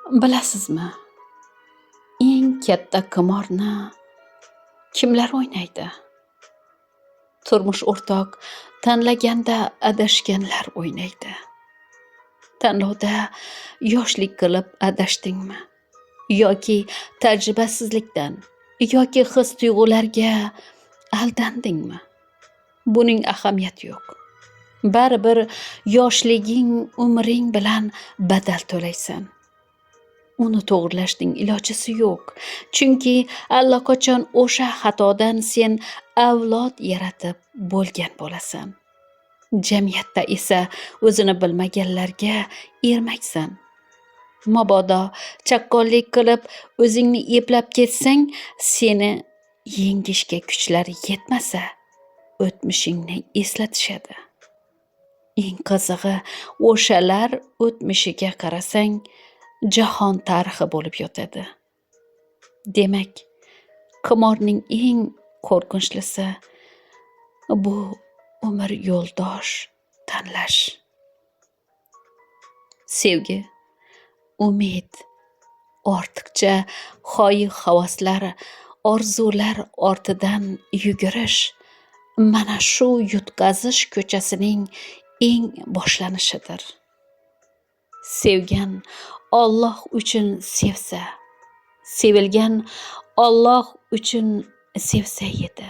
Bilasizmi, eng katta qimorni kimlar o'ynaydi? Turmush o'rtoq tanlaganda adashganlar o'ynaydi. Tanlovda yoshlik qilib adashdingmi? Yoki tajribasizlikdan, yoki his-tuyg'ularga aldandingmi? Buning ahamiyati yo'q. Baribir yoshliging, umring bilan badal to'laysan. Uni to'g'rilashning ilojisi yo'q. Chunki allaqachon o'sha xatodan sen avlod yaratib bo'lgan bo'lasan. Jamiyatda esa o'zini bilmaganlarga ermaksan. Mabodo chaqqonlik qilib o'zingni eplab ketsang, seni yengishga kuchlari yetmasa, o'tmishingni eslatishadi. Eng qizig'i, o'shalar o'tmishiga qarasang, jahon tarixi bo'lib yotadi. Demak, qimorning eng qo'rqinchlisi bu umr yo'ldosh tanlash. Sevgi, umid, ortiqcha xoyi-havaslar, orzular ortidan yugurish mana shu yutqazish ko'chasining eng boshlanishidir. Sevgan Alloh uchun sevsa, sevilgan Alloh uchun sevsa edi.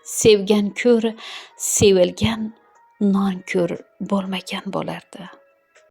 Sevgan ko'r, sevilgan nonko'r bo'lmagan bo'lardi.